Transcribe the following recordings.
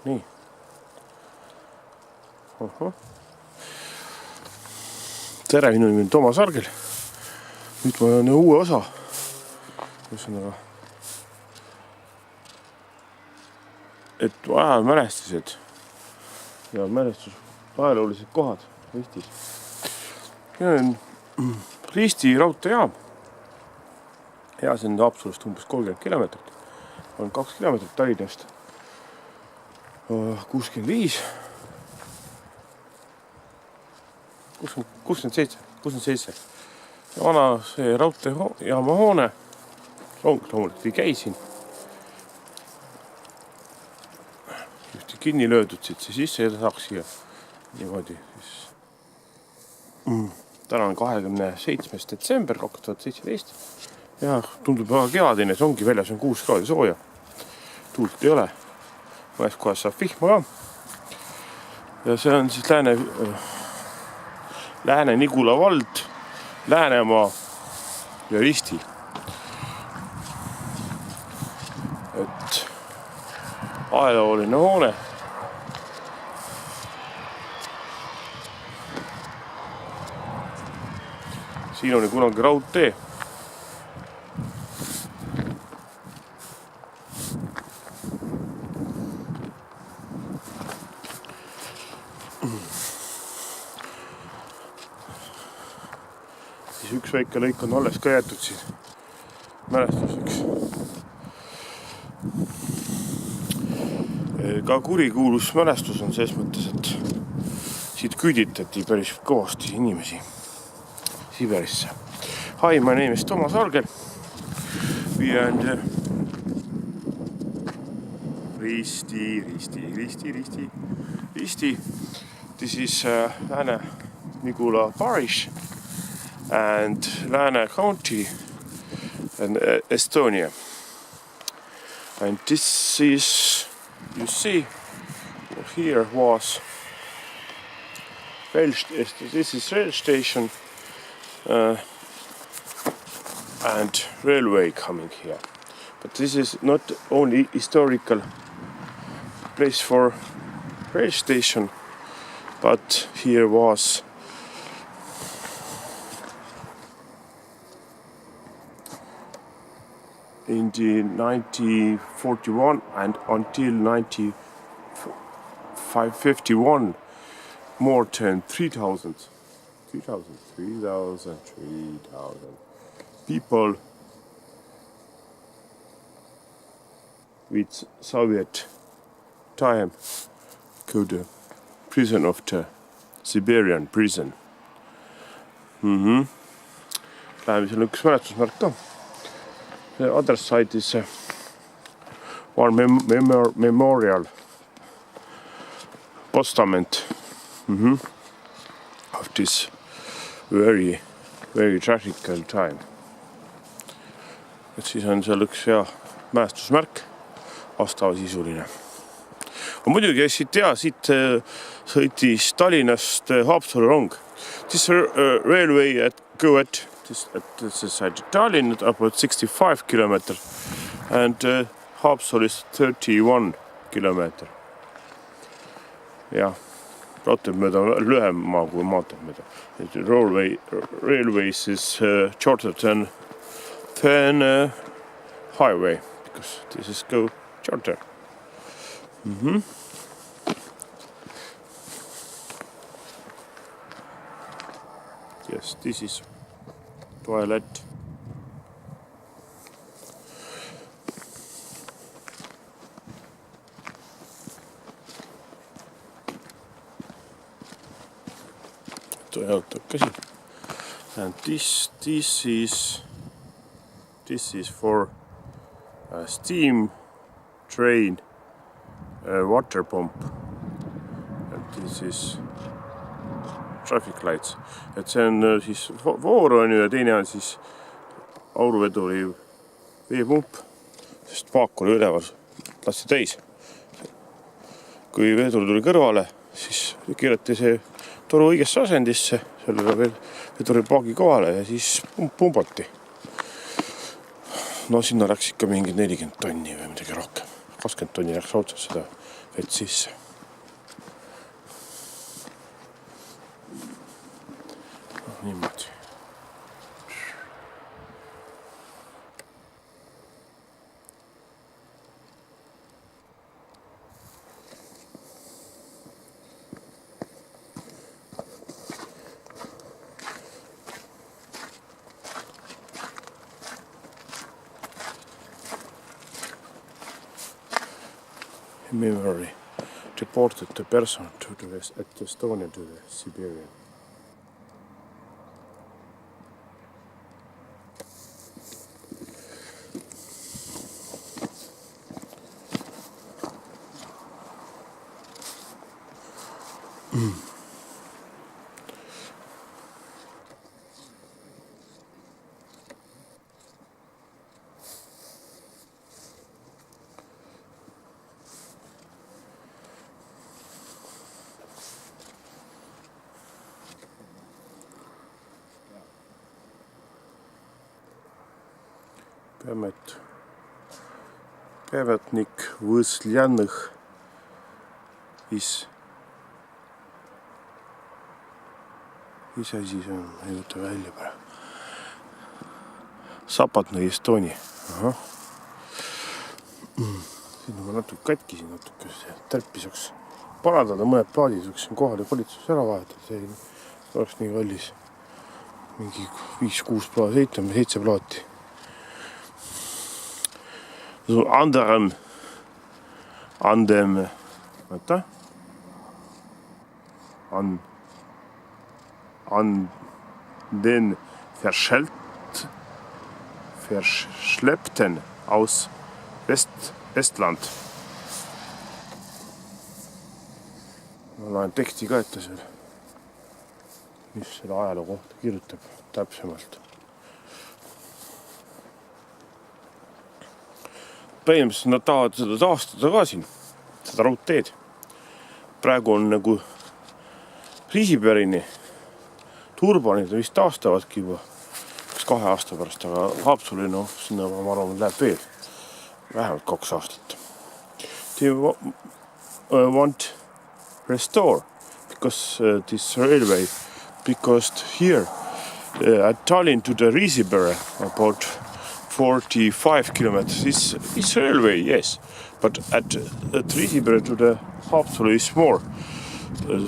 nii. Tere, minu nimi on Toomas Argel. Nüüd ma olen uue osa. Et ajamälestised ja ajaloolised kohad Ristis. Ja on Risti raudteejaam. Ja see on Haapsalust umbes 30 kilomeetrit. On 2 kilomeetrit Tallinnast. 65. 67. Ja vana see raudtee jaamahoone. Rong loomulikult ei käi siin. Ühti kinni löödud siit sisse ja ta saaks siia niimoodi. Täna on 27. detsember 2017. Ja tundub väga kevadine, see ongi väljas on 6 kraadi sooja. Tuult ei ole. Mõnes kohas saab vihma ka. Ja see on siis Lääne-Nigula vald, Läänemaa ja Risti. Et ajalooline hoone. Siin oli kunagi raudtee. Siis üks väike lõik on alles ka jäetud siin mälestuseks. Ka kurikuulus mälestus on selles mõttes, et siit küüditati päris kõvasti inimesi Siberisse. Hi, my name is Toomas Argel. We are in Risti. This is Lääne-Nigula parish and Lääne county and Estonia. And this is, you see, here was this is rail station and railway coming here. But this is not only historical place for rail station, but here was in the 1941 and until 1951 more than 3,000 people with Soviet time go to prison of the Siberian prison. Läheme seal üks mälestusmärk ka. The other side is one memorial postament of this very, very tragical time. Et siis on seal üks hea mälestusmärk, vastavasisuline. Muidugi siit sõitis Tallinnast Haapsalu rong. This railway go at this side Tallinn about 65 kilometer and Haapsalu is 31 kilometer. Ja, raudteed mööda lühem maa kui maanteed mööda. Railways is shorter than highway because this is go shorter. Yes, this is toilet. And this is for a steam train water pump. And this is traffic lights. Et see on siis voor on ja teine on siis auruveduri veepump, sest paak oli üleval, lasti täis. Kui vedur tuli kõrvale, siis keerati see toru õigesse asendisse, sellele veel veduri paagi kohale ja siis pumbati. No sinna läks ikka mingi 40 tonni või midagi rohkem. 20 tonni läks otsas seda vett sisse. Niimoodi. Memory deported the person to the west at Estonia to the Siberia. Памятник высланных из asi see on, ei võta välja praegu. Sapatna Estonia. Siin on natuke katkisin, natuke tärpiseks parandada mõned plaadid, võiksin kohale valitsus ära vahetada, see oleks nii kallis. Mingi 5-6 plaat, 7 plaati. So anderem an dem an den Verschleppten aus Estland. Ma loen teksti ka ette seal, mis selle ajaloo kohta kirjutab täpsemalt. Põhimõtteliselt nad tahavad seda taastada ka siin, seda raudteed. Praegu on nagu Riisipärini turbanid vist taastavadki juba 2 aasta pärast, aga Haapsuli, sinna ma arvan, läheb veel vähemalt 2 aastat. They want restore because this railway, because here at Tallinn to the Riisipäre about 45 kilometers is railway, yes, but at Riisipäre to the Haapsalu is more,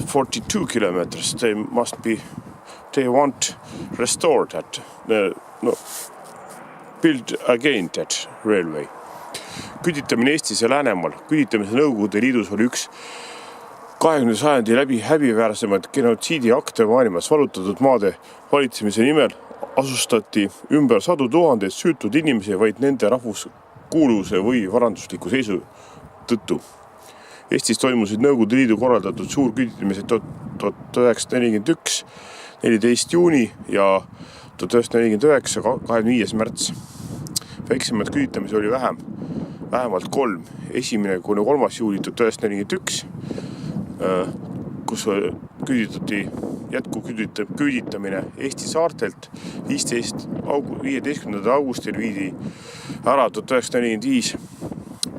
42 kilometers. They want restore that, build again that railway. Küüditamine Eestis ja Läänemaal. Küüditamise Nõukogude Liidus oli üks 20. sajandi läbi häbiväärsemaid genotsiidiakte maailmas. Valutatud maade valitsemise nimel asustati ümber 100 000 süütud inimesi vaid nende rahvuskuuluvuse või varandusliku seisu tõttu. Eestis toimusid Nõukogude Liidu korraldatud suurküüditamised 1941, 14. juuni ja 1949, 25. märts. Väiksemad küüditamisi oli vähemalt 3. Esimene kuni 3. juuli 1941, kus küüditamine Eesti saartelt 15. augustil viidi ära 1945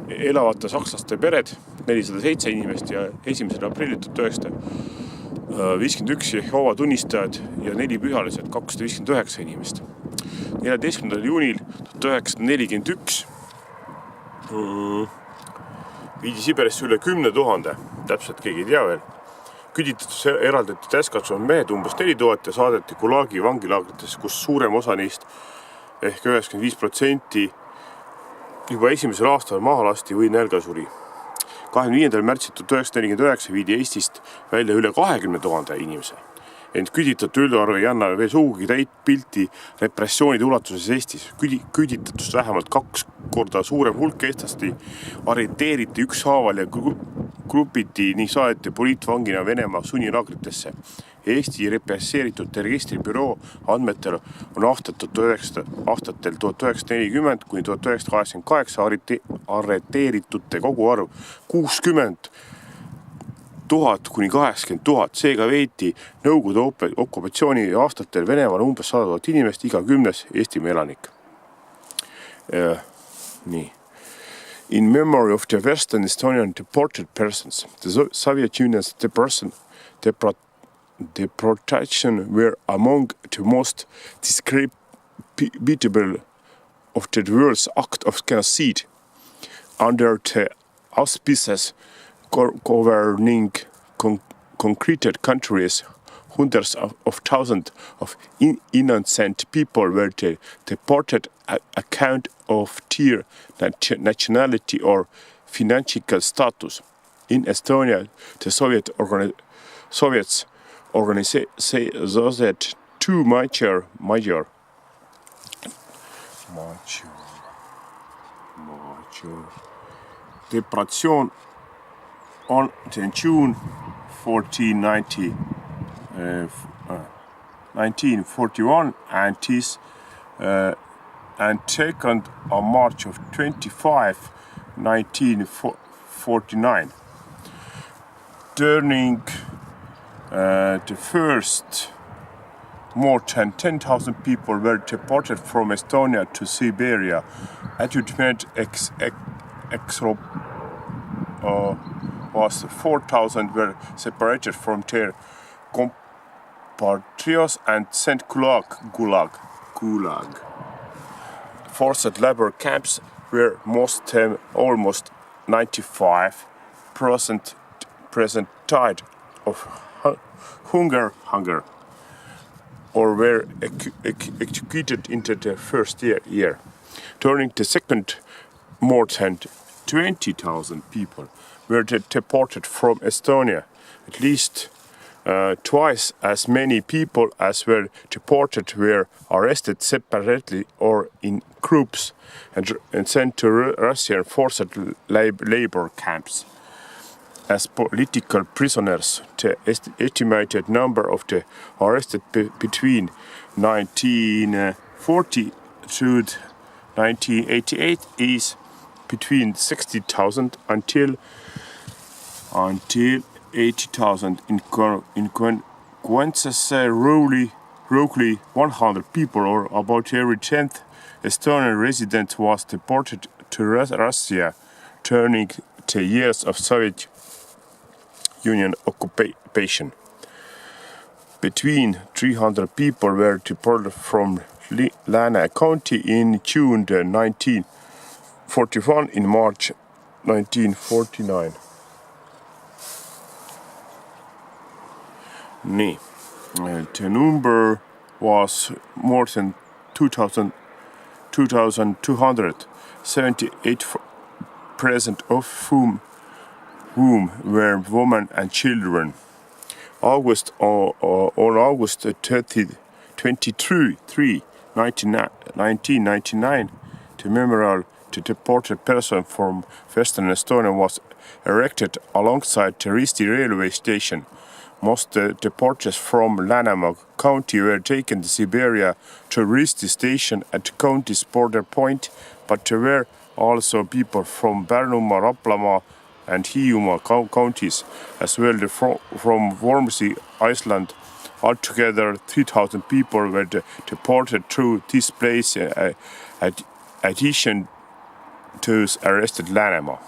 elavate sakslaste pered, 407 inimest ja 1. aprillil 1951 Jehoova tunnistajad ja 4 pühalised, 259 inimest. 14. juunil 1941 viidi Siberisse üle 10 000, täpselt keegi ei tea veel. Küüditatus eraldati täiskasvanud mehed umbes 4000 ja saadeti Gulagi vangilaagrites, kus suurem osa neist ehk 95% juba esimesel aastal maha lasti või nälga suri. 25. märtsil 1949 viidi Eestist välja üle 20 000 inimese. Ent küüditatud üldarv ei anna veel sugugi täit pilti repressioonide ulatuses Eestis. Küüditatust vähemalt 2 korda suurem hulk eestlasti arreteeriti ükshaaval ja grupiti ning saadeti poliitvangina Venemaa sunnilaagritesse. Eesti represseeritute registri büroo andmetel on aastatel 1940 kuni 1988 arreteeritute koguarv 60 000 kuni 80 000. Seega veeti Nõukogude okupatsiooni aastatel Venemaal umbes 100 000 inimest, iga 10. Eestimaa elanik. Nii. in memory of the Western Estonian deported persons. The Soviet Union's deportation were among the most discreditable of the world's act of genocide. Under the auspices governing concreted countries, hundreds of thousands of innocent people were deported on account of their nationality or financial status. In Estonia, the Soviets organized two major deportation on June 1941 and second on March of 25, 1949. During the first, more than 10,000 people were deported from Estonia to Siberia. Adjustment was 4,000 were separated from their compatriots and sent gulag. Forced labor camps were almost 95% died of hunger or were executed into the first year. During the second, more than 20,000 people were deported from Estonia. At least twice as many people as were deported were arrested separately or in groups and sent to Russian forced labor camps as political prisoners. The estimated number of the arrested between 1940 to 1988 is between 60,000 until 80,000. In consequences, roughly 100 people, or about every 10th Estonian resident, was deported to Russia during the years of Soviet Union occupation. Between 300 people were deported from Lääne County in June 1941 in March 1949. The number was more than 2,278, of whom were women and children. On August 23, 1999, the memorial to deported person from Western Estonia was erected alongside the Risti railway station. Most deportees from Läänemaa county were taken to Siberia to Risti station at the county's border point, but there were also people from Pärnumaa, Raplamaa and Hiiumaa counties, as well from Vormsi, Iceland. Altogether, 3,000 people were deported through this place, addition to arrested Läänemaa.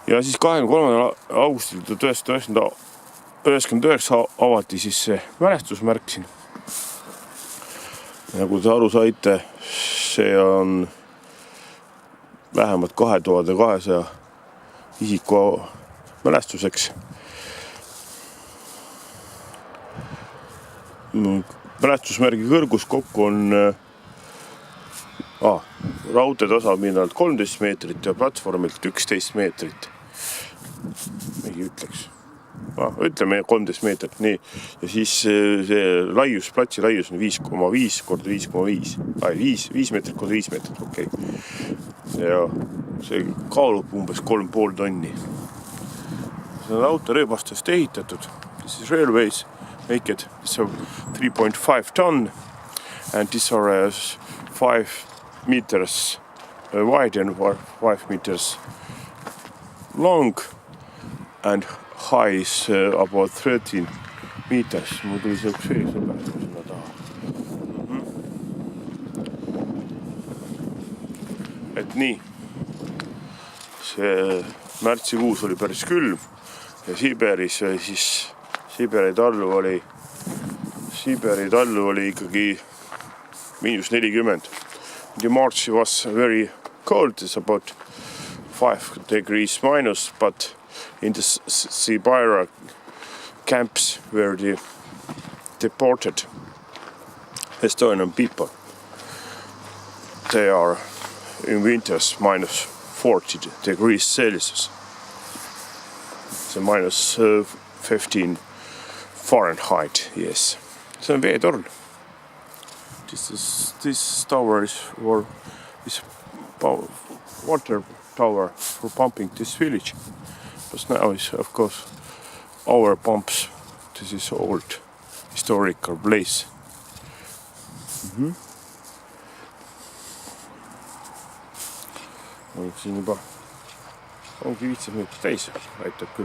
Ja siis 23. augustil 1999 avati siis see mälestusmärk siin. Nagu te aru saite, see on vähemalt 2200 isiku mälestuseks. Mälestusmärgi kõrgus kokku on raudteetasa pinnalt 13 meetrit ja platvormilt 11 meetrit. Mingi ütleks. Ütleme 13 meetrit, nii. Ja siis see laius, platsi laius on 5,5 korda 5,5. 5 meetrit korda 5 meetrit, okei. Ja see kaalub umbes 3,5 tonni. See on autorööbastest ehitatud. Siis railways make it. These are 3.5 ton and these are 5 meters wide and 5 meters long and high is about 13 meters. Mul tuli see üks vees õpärast sinna taha. Et nii. märtsikuus oli päris külm ja Siberis siis Siberi tallu oli ikkagi -40. The March was very cold, it's about 5 degrees minus, but in the Siberian camps were the deported Estonian people. They are in winters -40 degrees Celsius. So -15 Fahrenheit, yes. See on veetorn. This tower is water tower for pumping this village. But now is of course our pumps. This is old historical place. On siin juba ongi 15 minutit täis, aitab küll.